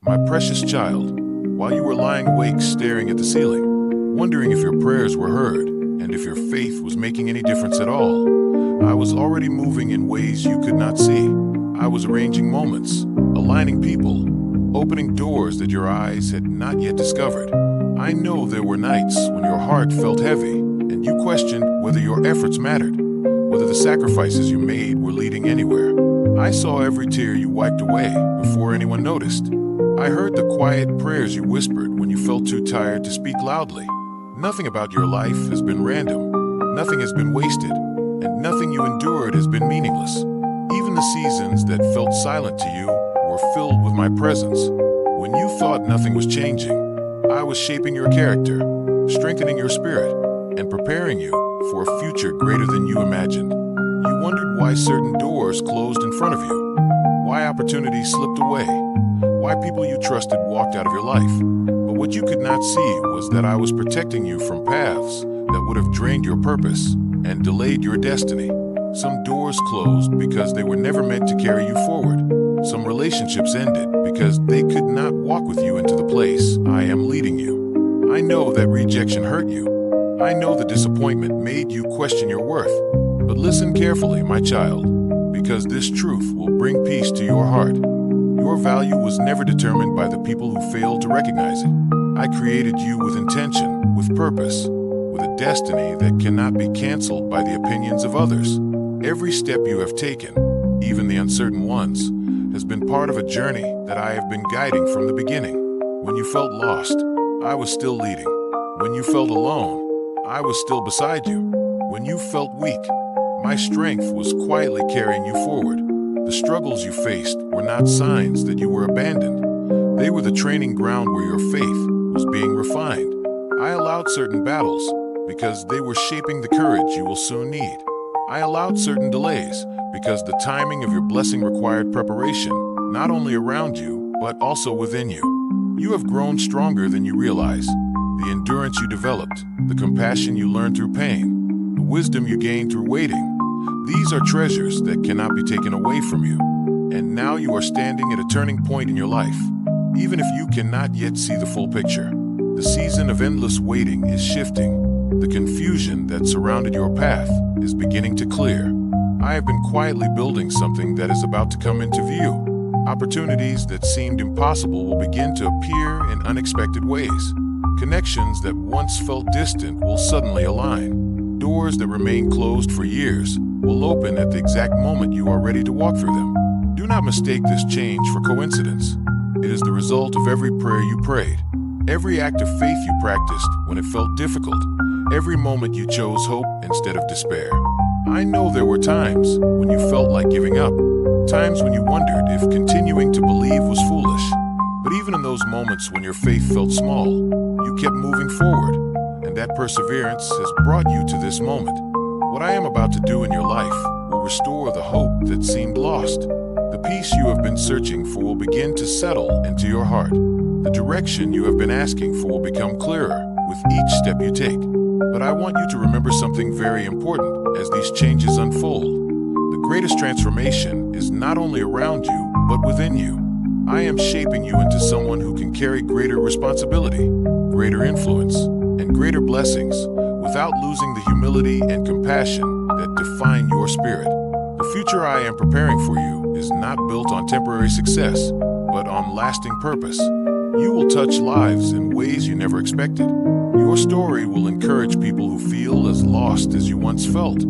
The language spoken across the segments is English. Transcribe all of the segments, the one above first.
My precious child, while you were lying awake staring at the ceiling, wondering if your prayers were heard and if your faith was making any difference at all, I was already moving in ways you could not see. I was arranging moments, aligning people, opening doors that your eyes had not yet discovered. I know there were nights when your heart felt heavy and you questioned whether your efforts mattered, whether the sacrifices you made were leading anywhere. I saw every tear you wiped away before anyone noticed. I heard the quiet prayers you whispered when you felt too tired to speak loudly. Nothing about your life has been random, nothing has been wasted, and nothing you endured has been meaningless. Even the seasons that felt silent to you were filled with my presence. When you thought nothing was changing, I was shaping your character, strengthening your spirit, and preparing you for a future greater than you imagined. You wondered why certain doors closed in front of you, why opportunities slipped away, why people you trusted walked out of your life. But what you could not see was that I was protecting you from paths that would have drained your purpose and delayed your destiny. Some doors closed because they were never meant to carry you forward. Some relationships ended because they could not walk with you into the place I am leading you. I know that rejection hurt you. I know the disappointment made you question your worth. But listen carefully, my child, because this truth will bring peace to your heart. Your value was never determined by the people who failed to recognize it. I created you with intention, with purpose, with a destiny that cannot be canceled by the opinions of others. Every step you have taken, even the uncertain ones, has been part of a journey that I have been guiding from the beginning. When you felt lost, I was still leading. When you felt alone, I was still beside you. When you felt weak, my strength was quietly carrying you forward. The struggles you faced were not signs that you were abandoned. They were the training ground where your faith was being refined. I allowed certain battles because they were shaping the courage you will soon need. I allowed certain delays because the timing of your blessing required preparation, not only around you, but also within you. You have grown stronger than you realize. The endurance you developed, the compassion you learned through pain, the wisdom you gained through waiting, these are treasures that cannot be taken away from you. And now you are standing at a turning point in your life. Even if you cannot yet see the full picture, the season of endless waiting is shifting. The confusion that surrounded your path is beginning to clear. I have been quietly building something that is about to come into view. Opportunities that seemed impossible will begin to appear in unexpected ways. Connections that once felt distant will suddenly align. Doors that remained closed for years will open at the exact moment you are ready to walk through them. Do not mistake this change for coincidence. It is the result of every prayer you prayed, every act of faith you practiced when it felt difficult, every moment you chose hope instead of despair. I know there were times when you felt like giving up, times when you wondered if continuing to believe was foolish. But even in those moments when your faith felt small, you kept moving forward, and that perseverance has brought you to this moment. What I am about to do in your life will restore the hope that seemed lost. The peace you have been searching for will begin to settle into your heart. The direction you have been asking for will become clearer with each step you take. But I want you to remember something very important as these changes unfold. The greatest transformation is not only around you, but within you. I am shaping you into someone who can carry greater responsibility, greater influence, and greater blessings without losing the humility and compassion that define your spirit. The future I am preparing for you is not built on temporary success, but on lasting purpose. You will touch lives in ways you never expected. Your story will encourage people who feel as lost as you once felt.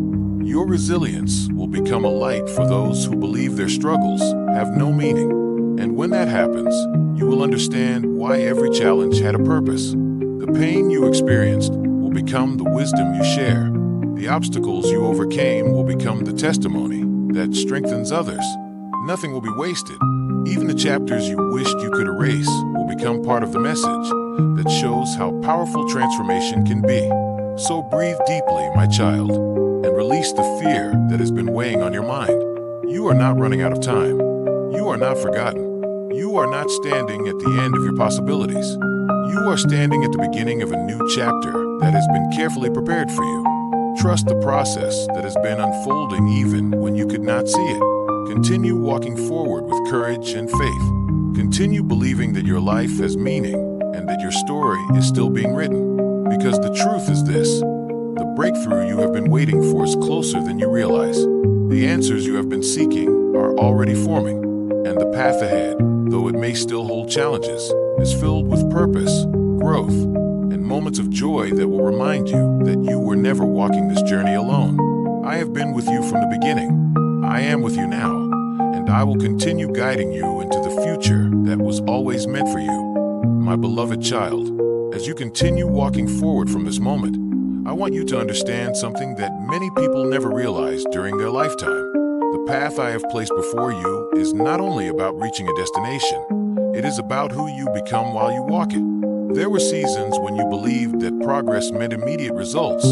Your resilience will become a light for those who believe their struggles have no meaning. And when that happens, you will understand why every challenge had a purpose. The pain you experienced will become the wisdom you share. The obstacles you overcame will become the testimony that strengthens others. Nothing will be wasted. Even the chapters you wished you could erase will become part of the message that shows how powerful transformation can be. So breathe deeply, my child, and release the fear that has been weighing on your mind. You are not running out of time. You are not forgotten. You are not standing at the end of your possibilities. You are standing at the beginning of a new chapter that has been carefully prepared for you. Trust the process that has been unfolding even when you could not see it. Continue walking forward with courage and faith. Continue believing that your life has meaning and that your story is still being written. Because the truth is this: the breakthrough you have been waiting for is closer than you realize. The answers you have been seeking are already forming, and the path ahead, though it may still hold challenges, is filled with purpose, growth, and moments of joy that will remind you that you were never walking this journey alone. I have been with you from the beginning. I am with you now, and I will continue guiding you into the future that was always meant for you. My beloved child, as you continue walking forward from this moment, I want you to understand something that many people never realize during their lifetime. The path I have placed before you is not only about reaching a destination, it is about who you become while you walk it. There were seasons when you believed that progress meant immediate results,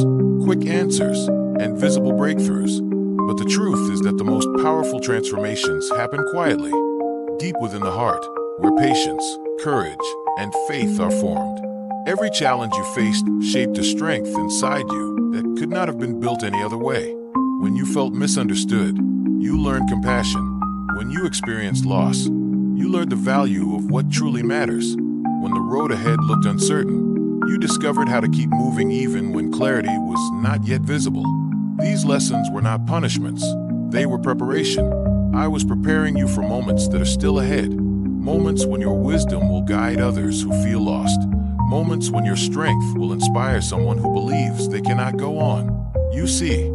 quick answers, and visible breakthroughs. But the truth is that the most powerful transformations happen quietly, deep within the heart, where patience, courage, and faith are formed. Every challenge you faced shaped a strength inside you that could not have been built any other way. When you felt misunderstood, you learned compassion. When you experienced loss, you learned the value of what truly matters. When the road ahead looked uncertain, you discovered how to keep moving even when clarity was not yet visible. These lessons were not punishments, they were preparation. I was preparing you for moments that are still ahead. Moments when your wisdom will guide others who feel lost. Moments when your strength will inspire someone who believes they cannot go on. You see,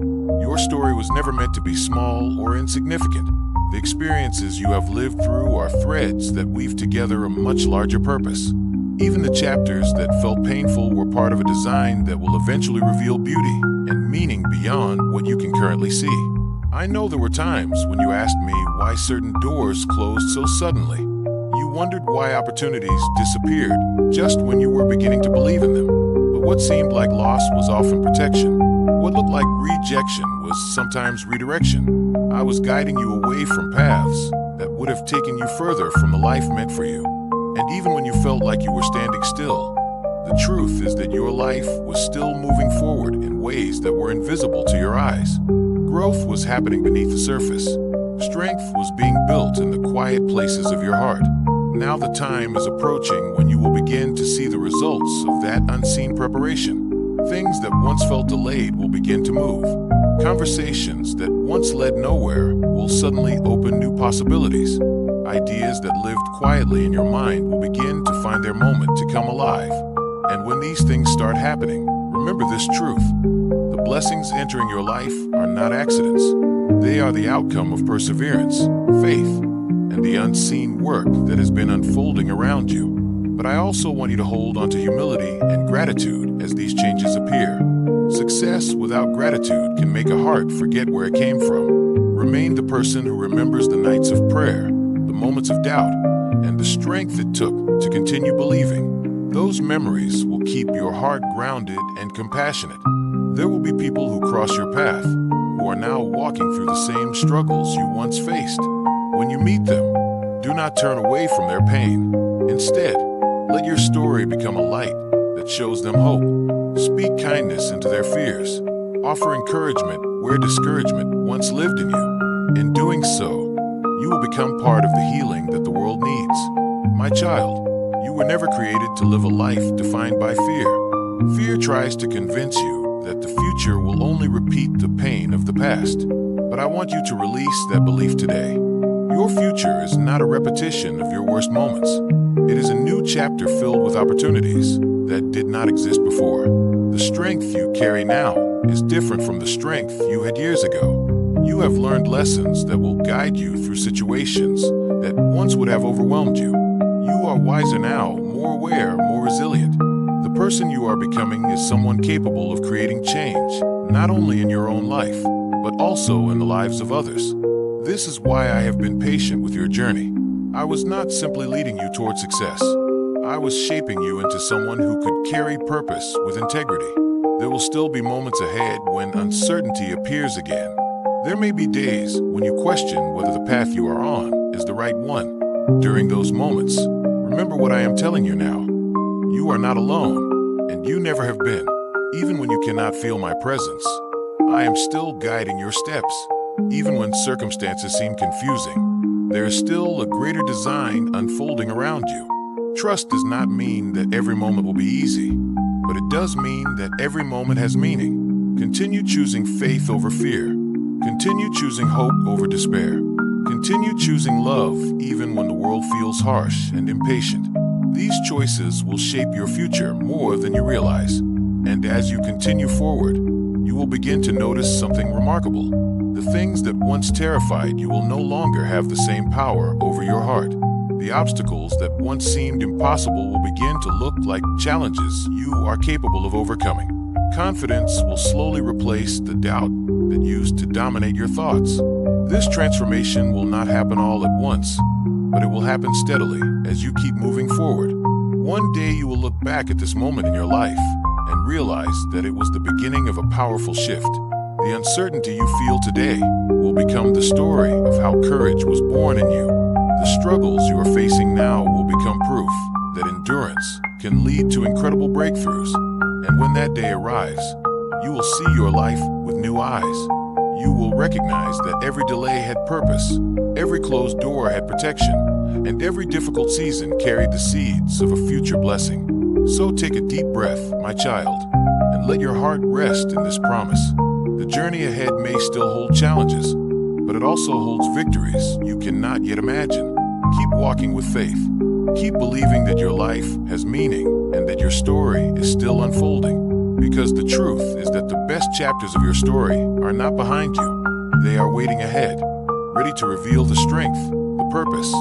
your story was never meant to be small or insignificant. The experiences you have lived through are threads that weave together a much larger purpose. Even the chapters that felt painful were part of a design that will eventually reveal beauty and meaning beyond what you can currently see. I know there were times when you asked me why certain doors closed so suddenly. You wondered why opportunities disappeared just when you were beginning to believe in them. But what seemed like loss was often protection. What looked like rejection was sometimes redirection. I was guiding you away from paths that would have taken you further from the life meant for you. And even when you felt like you were standing still, the truth is that your life was still moving forward in ways that were invisible to your eyes. Growth was happening beneath the surface. Strength was being built in the quiet places of your heart. Now the time is approaching when you will begin to see the results of that unseen preparation. Things that once felt delayed will begin to move. Conversations that once led nowhere will suddenly open new possibilities. Ideas that lived quietly in your mind will begin to find their moment to come alive. And when these things start happening, remember this truth: the blessings entering your life are not accidents. They are the outcome of perseverance, faith, and the unseen work that has been unfolding around you. But I also want you to hold on to humility and gratitude as these changes appear. Success without gratitude can make a heart forget where it came from. Remain the person who remembers the nights of prayer, the moments of doubt, and the strength it took to continue believing. Those memories will keep your heart grounded and compassionate. There will be people who cross your path, who are now walking through the same struggles you once faced. When you meet them, do not turn away from their pain. Instead, let your story become a light that shows them hope. Speak kindness into their fears. Offer encouragement where discouragement once lived in you. In doing so, you will become part of the healing that the world needs. My child, you were never created to live a life defined by fear. Fear tries to convince you that the future will only repeat the pain of the past. But I want you to release that belief today. Your future is not a repetition of your worst moments. It is a new chapter filled with opportunities that did not exist before. The strength you carry now is different from the strength you had years ago. You have learned lessons that will guide you through situations that once would have overwhelmed you. You are wiser now, more aware, more resilient. The person you are becoming is someone capable of creating change, not only in your own life, but also in the lives of others. This is why I have been patient with your journey. I was not simply leading you toward success. I was shaping you into someone who could carry purpose with integrity. There will still be moments ahead when uncertainty appears again. There may be days when you question whether the path you are on is the right one. During those moments, remember what I am telling you now. You are not alone, and you never have been. Even when you cannot feel my presence, I am still guiding your steps. Even when circumstances seem confusing, there is still a greater design unfolding around you. Trust does not mean that every moment will be easy, but it does mean that every moment has meaning. Continue choosing faith over fear. Continue choosing hope over despair. Continue choosing love even when the world feels harsh and impatient. These choices will shape your future more than you realize. And as you continue forward, you will begin to notice something remarkable. The things that once terrified you will no longer have the same power over your heart. The obstacles that once seemed impossible will begin to look like challenges you are capable of overcoming. Confidence will slowly replace the doubt that used to dominate your thoughts. This transformation will not happen all at once, but it will happen steadily as you keep moving forward. One day you will look back at this moment in your life and realize that it was the beginning of a powerful shift. The uncertainty you feel today will become the story of how courage was born in you. The struggles you are facing now will become proof that endurance can lead to incredible breakthroughs. And when that day arrives, you will see your life with new eyes. You will recognize that every delay had purpose, every closed door had protection, and every difficult season carried the seeds of a future blessing. So take a deep breath, my child, and let your heart rest in this promise. The journey ahead may still hold challenges, but it also holds victories you cannot yet imagine. Keep walking with faith. Keep believing that your life has meaning and that your story is still unfolding. Because the truth is that the best chapters of your story are not behind you. They are waiting ahead, ready to reveal the strength, the purpose,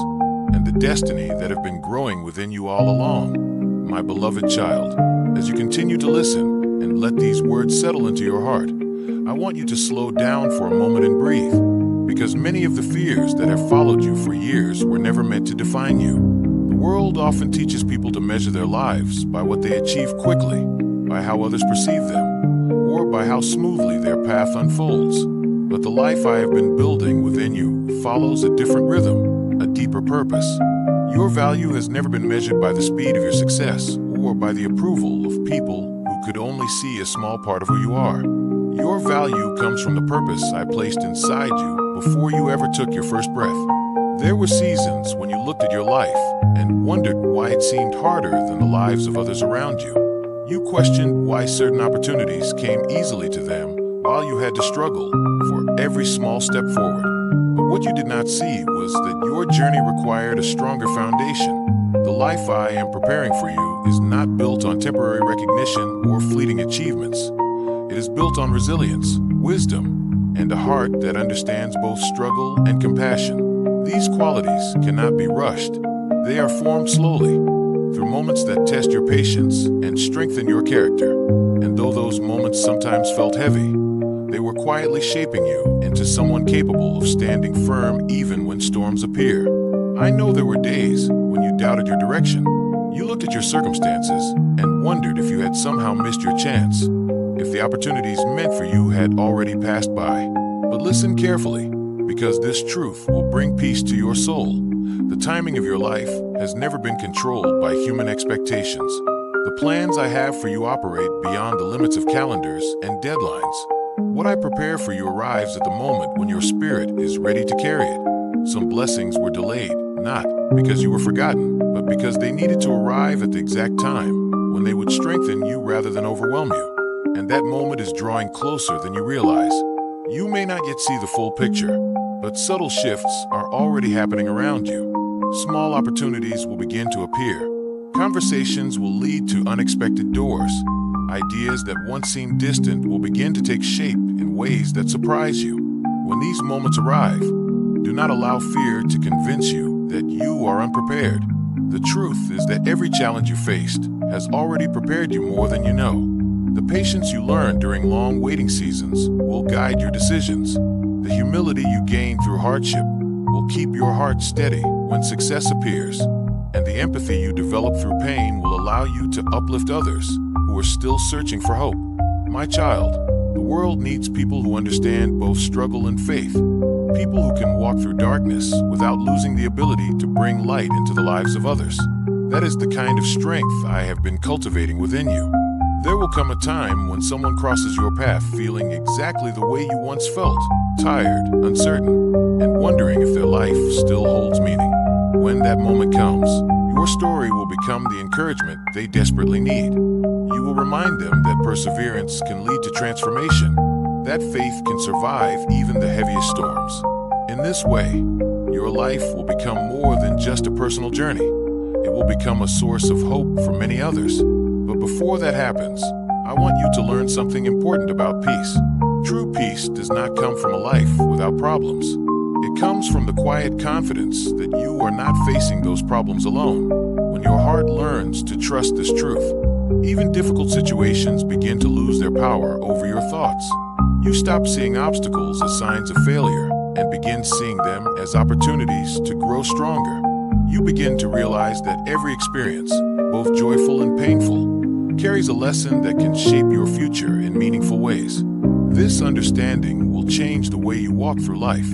and the destiny that have been growing within you all along. My beloved child, as you continue to listen and let these words settle into your heart, I want you to slow down for a moment and breathe, because many of the fears that have followed you for years were never meant to define you. The world often teaches people to measure their lives by what they achieve quickly, by how others perceive them, or by how smoothly their path unfolds. But the life I have been building within you follows a different rhythm, a deeper purpose. Your value has never been measured by the speed of your success or by the approval of people who could only see a small part of who you are. Your value comes from the purpose I placed inside you before you ever took your first breath. There were seasons when you looked at your life and wondered why it seemed harder than the lives of others around you. You questioned why certain opportunities came easily to them while you had to struggle for every small step forward. But what you did not see was that your journey required a stronger foundation. The life I am preparing for you is not built on temporary recognition or fleeting achievements. It is built on resilience, wisdom, and a heart that understands both struggle and compassion. These qualities cannot be rushed. They are formed slowly, through moments that test your patience and strengthen your character. And though those moments sometimes felt heavy, they were quietly shaping you into someone capable of standing firm even when storms appear. I know there were days when you doubted your direction. You looked at your circumstances and wondered if you had somehow missed your chance, if the opportunities meant for you had already passed by. But listen carefully, because this truth will bring peace to your soul. The timing of your life has never been controlled by human expectations. The plans I have for you operate beyond the limits of calendars and deadlines. What I prepare for you arrives at the moment when your spirit is ready to carry it. Some blessings were delayed, not because you were forgotten, but because they needed to arrive at the exact time when they would strengthen you rather than overwhelm you. And that moment is drawing closer than you realize. You may not yet see the full picture, but subtle shifts are already happening around you. Small opportunities will begin to appear. Conversations will lead to unexpected doors. Ideas that once seemed distant will begin to take shape in ways that surprise you. When these moments arrive, do not allow fear to convince you that you are unprepared. The truth is that every challenge you faced has already prepared you more than you know. The patience you learn during long waiting seasons will guide your decisions. The humility you gain through hardship will keep your heart steady when success appears. And the empathy you develop through pain will allow you to uplift others who are still searching for hope. My child, the world needs people who understand both struggle and faith. People who can walk through darkness without losing the ability to bring light into the lives of others. That is the kind of strength I have been cultivating within you. There will come a time when someone crosses your path feeling exactly the way you once felt, tired, uncertain, and wondering if their life still holds meaning. When that moment comes, your story will become the encouragement they desperately need. You will remind them that perseverance can lead to transformation, that faith can survive even the heaviest storms. In this way, your life will become more than just a personal journey. It will become a source of hope for many others. But before that happens, I want you to learn something important about peace. True peace does not come from a life without problems. It comes from the quiet confidence that you are not facing those problems alone. When your heart learns to trust this truth, even difficult situations begin to lose their power over your thoughts. You stop seeing obstacles as signs of failure and begin seeing them as opportunities to grow stronger. You begin to realize that every experience, both joyful and painful, carries a lesson that can shape your future in meaningful ways. This understanding will change the way you walk through life.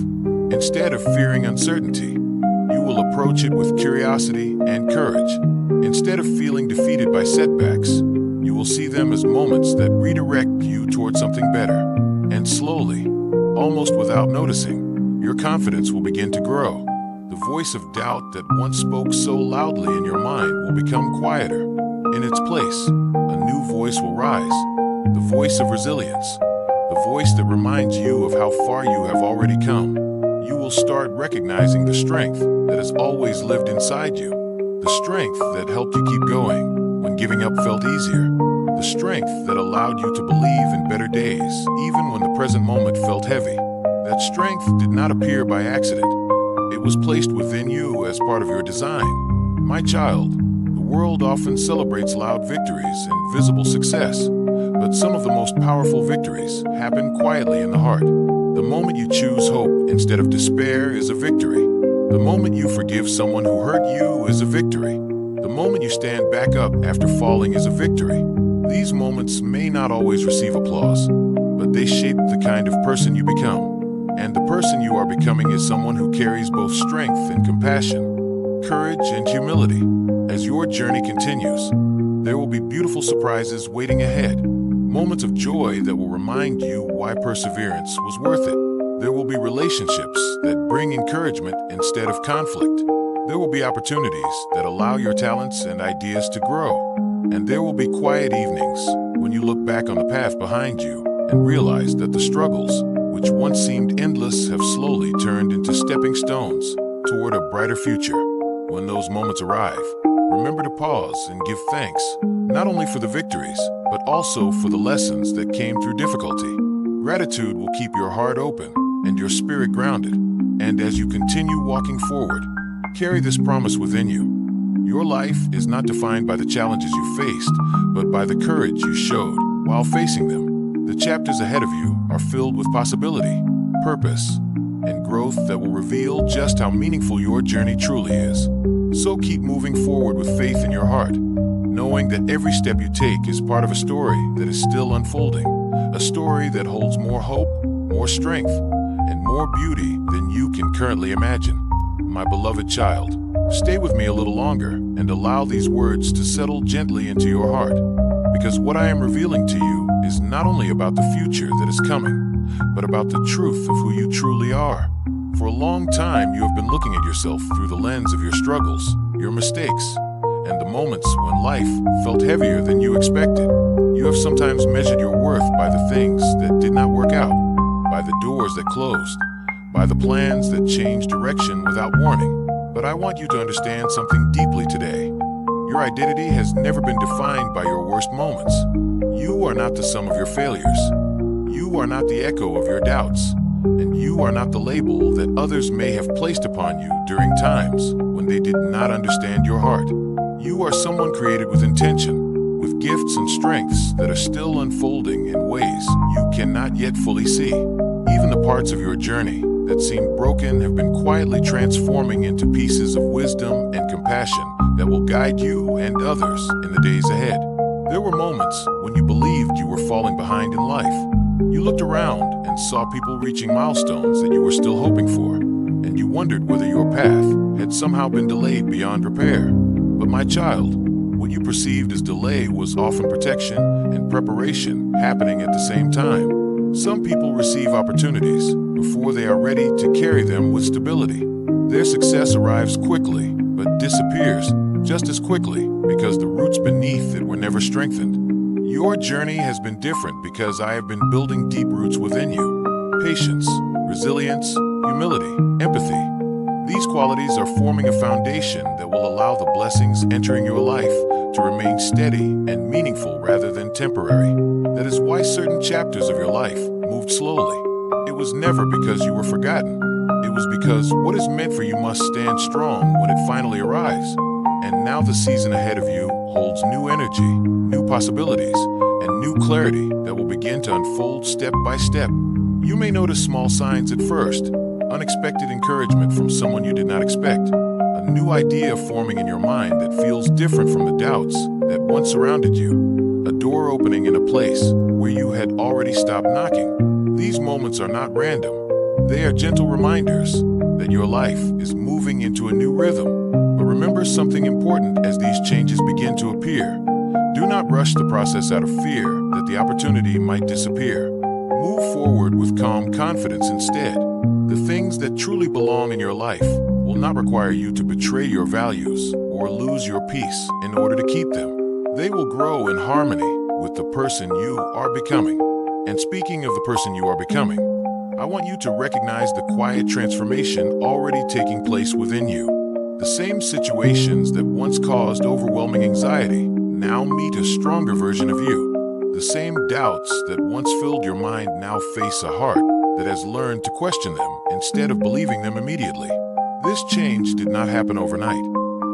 Instead of fearing uncertainty, you will approach it with curiosity and courage. Instead of feeling defeated by setbacks, you will see them as moments that redirect you toward something better. And slowly, almost without noticing, your confidence will begin to grow. The voice of doubt that once spoke so loudly in your mind will become quieter. In its place, a new voice will rise, the voice of resilience, the voice that reminds you of how far you have already come. You will start recognizing the strength that has always lived inside you, the strength that helped you keep going when giving up felt easier, the strength that allowed you to believe in better days even when the present moment felt heavy. That strength did not appear by accident. It was placed within you as part of your design. My child, the world often celebrates loud victories and visible success, but some of the most powerful victories happen quietly in the heart. The moment you choose hope instead of despair is a victory. The moment you forgive someone who hurt you is a victory. The moment you stand back up after falling is a victory. These moments may not always receive applause, but they shape the kind of person you become. And the person you are becoming is someone who carries both strength and compassion, courage and humility. As your journey continues, there will be beautiful surprises waiting ahead. Moments of joy that will remind you why perseverance was worth it. There will be relationships that bring encouragement instead of conflict. There will be opportunities that allow your talents and ideas to grow. And there will be quiet evenings when you look back on the path behind you and realize that the struggles, which once seemed endless, have slowly turned into stepping stones toward a brighter future. When those moments arrive, remember to pause and give thanks, not only for the victories, but also for the lessons that came through difficulty. Gratitude will keep your heart open and your spirit grounded. And as you continue walking forward, carry this promise within you. Your life is not defined by the challenges you faced, but by the courage you showed while facing them. The chapters ahead of you are filled with possibility, purpose, and growth that will reveal just how meaningful your journey truly is. So keep moving forward with faith in your heart, knowing that every step you take is part of a story that is still unfolding, a story that holds more hope, more strength, and more beauty than you can currently imagine. My beloved child, stay with me a little longer and allow these words to settle gently into your heart, because what I am revealing to you is not only about the future that is coming, but about the truth of who you truly are. For a long time, you have been looking at yourself through the lens of your struggles, your mistakes, and the moments when life felt heavier than you expected. You have sometimes measured your worth by the things that did not work out, by the doors that closed, by the plans that changed direction without warning. But I want you to understand something deeply today. Your identity has never been defined by your worst moments. You are not the sum of your failures. You are not the echo of your doubts. And you are not the label that others may have placed upon you during times when they did not understand your heart. You are someone created with intention, with gifts and strengths that are still unfolding in ways you cannot yet fully see. Even the parts of your journey that seemed broken have been quietly transforming into pieces of wisdom and compassion that will guide you and others in the days ahead. There were moments when you believed you were falling behind in life. You looked around and saw people reaching milestones that you were still hoping for, and you wondered whether your path had somehow been delayed beyond repair. But my child, what you perceived as delay was often protection and preparation happening at the same time. Some people receive opportunities before they are ready to carry them with stability. Their success arrives quickly, but disappears just as quickly because the roots beneath it were never strengthened. Your journey has been different because I have been building deep roots within you. Patience, resilience, humility, empathy. These qualities are forming a foundation that will allow the blessings entering your life to remain steady and meaningful rather than temporary. That is why certain chapters of your life moved slowly. It was never because you were forgotten. It was because what is meant for you must stand strong when it finally arrives. And now the season ahead of you holds new energy, new possibilities, and new clarity that will begin to unfold step by step. You may notice small signs at first, unexpected encouragement from someone you did not expect, a new idea forming in your mind that feels different from the doubts that once surrounded you, a door opening in a place where you had already stopped knocking. These moments are not random. They are gentle reminders that your life is moving into a new rhythm. But remember something important as these changes begin to appear. Do not rush the process out of fear that the opportunity might disappear. Move forward with calm confidence instead. The things that truly belong in your life will not require you to betray your values or lose your peace in order to keep them. They will grow in harmony with the person you are becoming. And speaking of the person you are becoming, I want you to recognize the quiet transformation already taking place within you. The same situations that once caused overwhelming anxiety now meet a stronger version of you. The same doubts that once filled your mind now face a heart that has learned to question them instead of believing them immediately. This change did not happen overnight.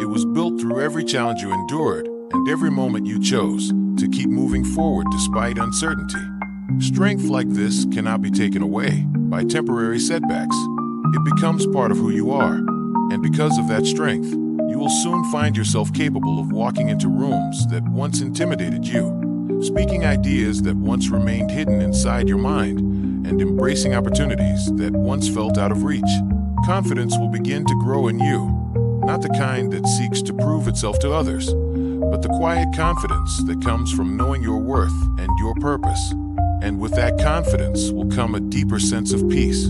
It was built through every challenge you endured and every moment you chose to keep moving forward despite uncertainty. Strength like this cannot be taken away by temporary setbacks. It becomes part of who you are. And because of that strength, you will soon find yourself capable of walking into rooms that once intimidated you, speaking ideas that once remained hidden inside your mind, and embracing opportunities that once felt out of reach. Confidence will begin to grow in you, not the kind that seeks to prove itself to others, but the quiet confidence that comes from knowing your worth and your purpose. And with that confidence will come a deeper sense of peace.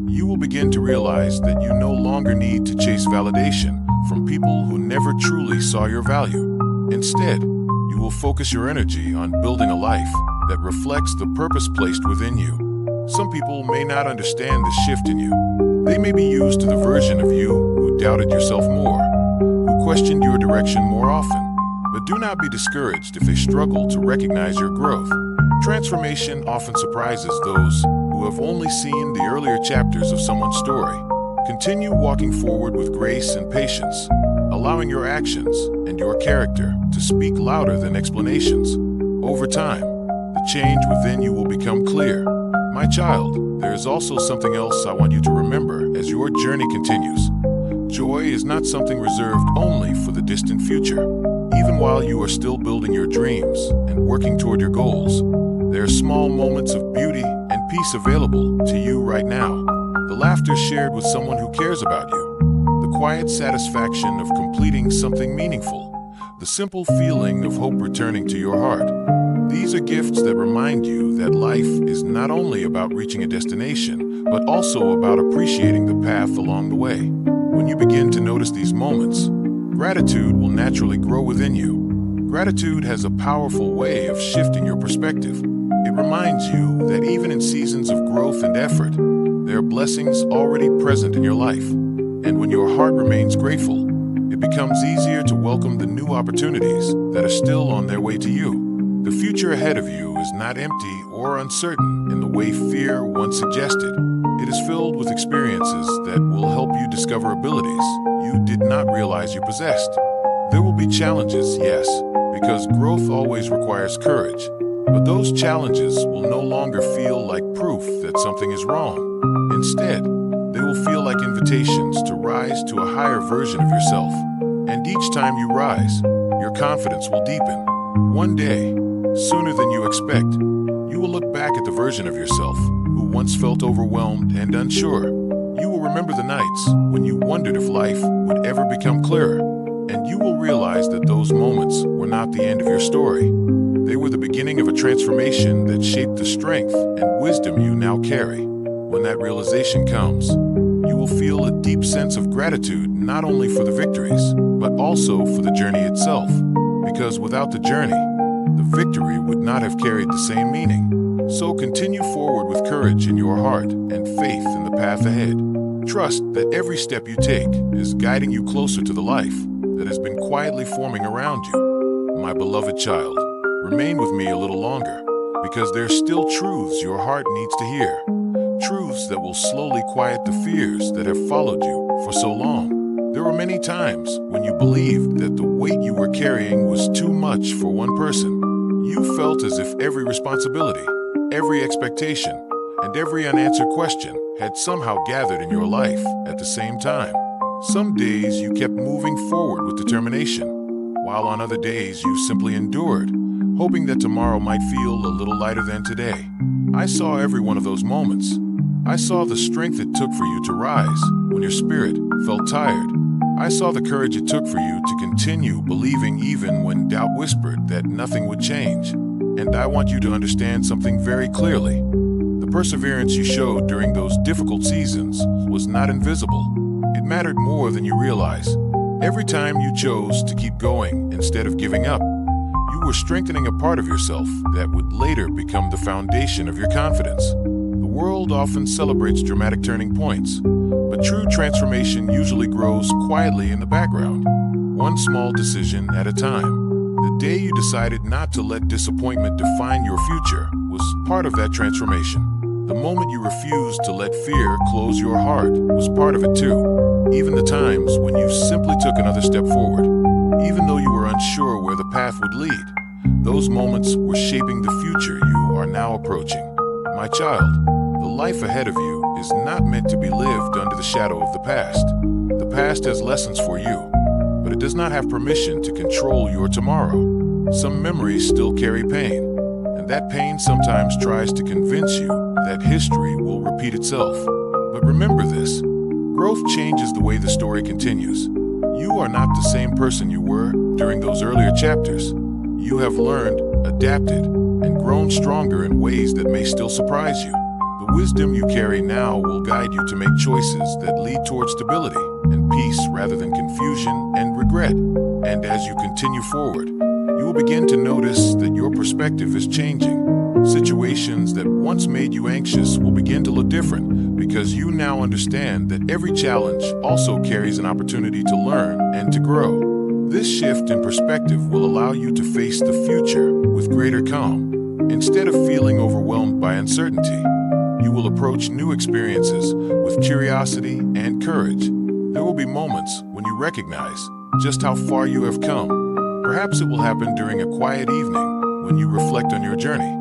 You will begin to realize that you no longer need to chase validation from people who never truly saw your value. Instead, you will focus your energy on building a life that reflects the purpose placed within you. Some people may not understand the shift in you. They may be used to the version of you who doubted yourself more, who questioned your direction more often. But do not be discouraged if they struggle to recognize your growth. Transformation often surprises those who have only seen the earlier chapters of someone's story. Continue walking forward with grace and patience, allowing your actions and your character to speak louder than explanations. Over time, the change within you will become clear. My child, there is also something else I want you to remember as your journey continues. Joy is not something reserved only for the distant future. Even while you are still building your dreams and working toward your goals, there are small moments of beauty and peace available to you right now. The laughter shared with someone who cares about you, the quiet satisfaction of completing something meaningful, the simple feeling of hope returning to your heart. These are gifts that remind you that life is not only about reaching a destination, but also about appreciating the path along the way. When you begin to notice these moments, gratitude will naturally grow within you. Gratitude has a powerful way of shifting your perspective. It reminds you that even in seasons of growth and effort, there are blessings already present in your life. And when your heart remains grateful, it becomes easier to welcome the new opportunities that are still on their way to you. The future ahead of you is not empty or uncertain in the way fear once suggested. It is filled with experiences that will help you discover abilities you did not realize you possessed. There will be challenges, yes, because growth always requires courage. But those challenges will no longer feel like proof that something is wrong. Instead, they will feel like invitations to rise to a higher version of yourself. And each time you rise, your confidence will deepen. One day, sooner than you expect, you will look back at the version of yourself who once felt overwhelmed and unsure. You will remember the nights when you wondered if life would ever become clearer. And you will realize that those moments were not the end of your story. They were the beginning of a transformation that shaped the strength and wisdom you now carry. When that realization comes, you will feel a deep sense of gratitude not only for the victories, but also for the journey itself. Because without the journey, the victory would not have carried the same meaning. So continue forward with courage in your heart and faith in the path ahead. Trust that every step you take is guiding you closer to the life that has been quietly forming around you. My beloved child, remain with me a little longer, because there's still truths your heart needs to hear. Truths that will slowly quiet the fears that have followed you for so long. There were many times when you believed that the weight you were carrying was too much for one person. You felt as if every responsibility, every expectation, and every unanswered question had somehow gathered in your life at the same time. Some days you kept moving forward with determination, while on other days you simply endured, hoping that tomorrow might feel a little lighter than today. I saw every one of those moments. I saw the strength it took for you to rise when your spirit felt tired. I saw the courage it took for you to continue believing even when doubt whispered that nothing would change. And I want you to understand something very clearly. The perseverance you showed during those difficult seasons was not invisible. It mattered more than you realize. Every time you chose to keep going instead of giving up, you were strengthening a part of yourself that would later become the foundation of your confidence. The world often celebrates dramatic turning points, but true transformation usually grows quietly in the background, one small decision at a time. The day you decided not to let disappointment define your future was part of that transformation. The moment you refused to let fear close your heart was part of it too. Even the times when you simply took another step forward, even though you were unsure where the path would lead, those moments were shaping the future you are now approaching. My child, the life ahead of you is not meant to be lived under the shadow of the past. The past has lessons for you, but it does not have permission to control your tomorrow. Some memories still carry pain, and that pain sometimes tries to convince you that history will repeat itself. But remember this, growth changes the way the story continues. You are not the same person you were during those earlier chapters. You have learned, adapted, and grown stronger in ways that may still surprise you. The wisdom you carry now will guide you to make choices that lead towards stability and peace rather than confusion and regret. And as you continue forward, you will begin to notice that your perspective is changing. Situations that once made you anxious will begin to look different because you now understand that every challenge also carries an opportunity to learn and to grow. This shift in perspective will allow you to face the future with greater calm. Instead of feeling overwhelmed by uncertainty, you will approach new experiences with curiosity and courage. There will be moments when you recognize just how far you have come. Perhaps it will happen during a quiet evening when you reflect on your journey,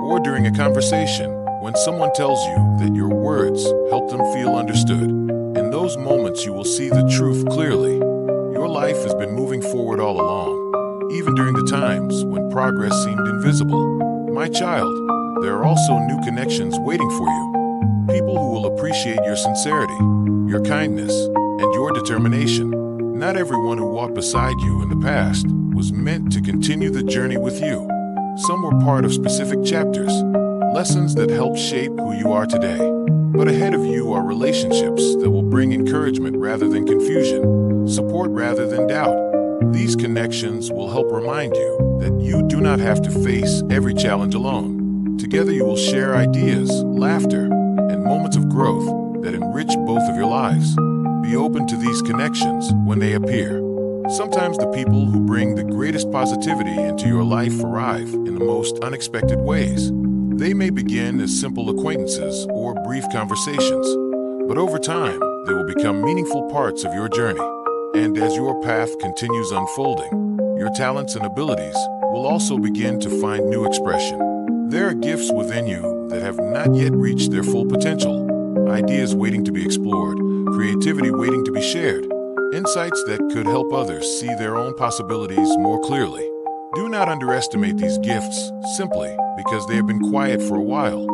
or during a conversation when someone tells you that your words help them feel understood. In those moments, you will see the truth clearly. Your life has been moving forward all along, even during the times when progress seemed invisible. My child, there are also new connections waiting for you. People who will appreciate your sincerity, your kindness, and your determination. Not everyone who walked beside you in the past was meant to continue the journey with you. Some were part of specific chapters, lessons that helped shape who you are today. But ahead of you are relationships that will bring encouragement rather than confusion, support rather than doubt. These connections will help remind you that you do not have to face every challenge alone. Together you will share ideas, laughter, and moments of growth that enrich both of your lives. Be open to these connections when they appear. Sometimes the people who bring the greatest positivity into your life arrive in the most unexpected ways. They may begin as simple acquaintances or brief conversations, but over time, they will become meaningful parts of your journey. And as your path continues unfolding, your talents and abilities will also begin to find new expression. There are gifts within you that have not yet reached their full potential, ideas waiting to be explored, creativity waiting to be shared, insights that could help others see their own possibilities more clearly. Do not underestimate these gifts simply because they have been quiet for a while.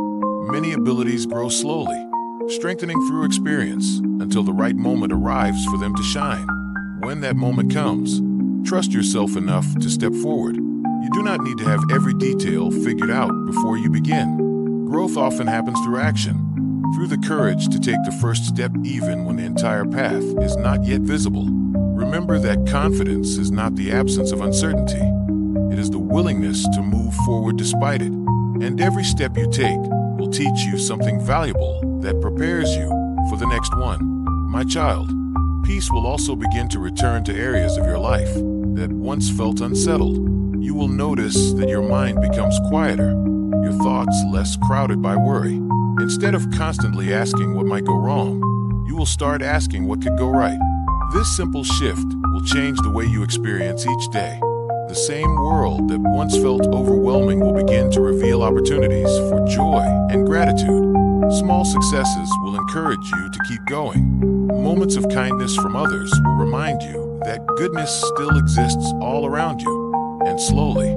Many abilities grow slowly, strengthening through experience until the right moment arrives for them to shine. When that moment comes, trust yourself enough to step forward. You do not need to have every detail figured out before you begin. Growth often happens through action, through the courage to take the first step even when the entire path is not yet visible. Remember that confidence is not the absence of uncertainty. It is the willingness to move forward despite it. And every step you take will teach you something valuable that prepares you for the next one. My child, peace will also begin to return to areas of your life that once felt unsettled. You will notice that your mind becomes quieter, your thoughts less crowded by worry. Instead of constantly asking what might go wrong, you will start asking what could go right. This simple shift will change the way you experience each day. The same world that once felt overwhelming will begin to reveal opportunities for joy and gratitude. Small successes will encourage you to keep going. Moments of kindness from others will remind you that goodness still exists all around you. And slowly,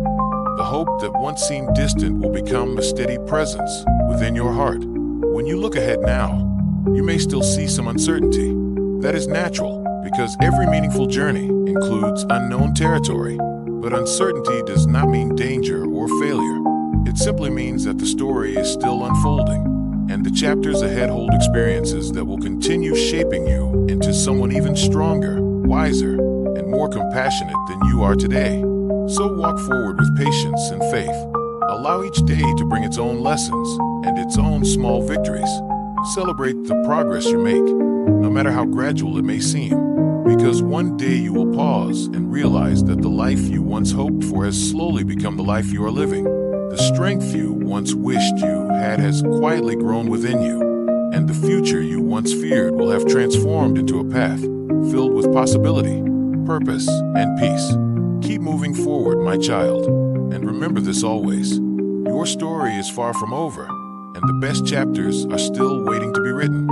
the hope that once seemed distant will become a steady presence within your heart. When you look ahead now, you may still see some uncertainty. That is natural, because every meaningful journey includes unknown territory. But uncertainty does not mean danger or failure. It simply means that the story is still unfolding, and the chapters ahead hold experiences that will continue shaping you into someone even stronger, wiser, and more compassionate than you are today. So walk forward with patience and faith. Allow each day to bring its own lessons and its own small victories. Celebrate the progress you make, no matter how gradual it may seem. Because one day you will pause and realize that the life you once hoped for has slowly become the life you are living. The strength you once wished you had has quietly grown within you, and the future you once feared will have transformed into a path filled with possibility, purpose, and peace. Keep moving forward, my child, and remember this always. Your story is far from over, and the best chapters are still waiting to be written.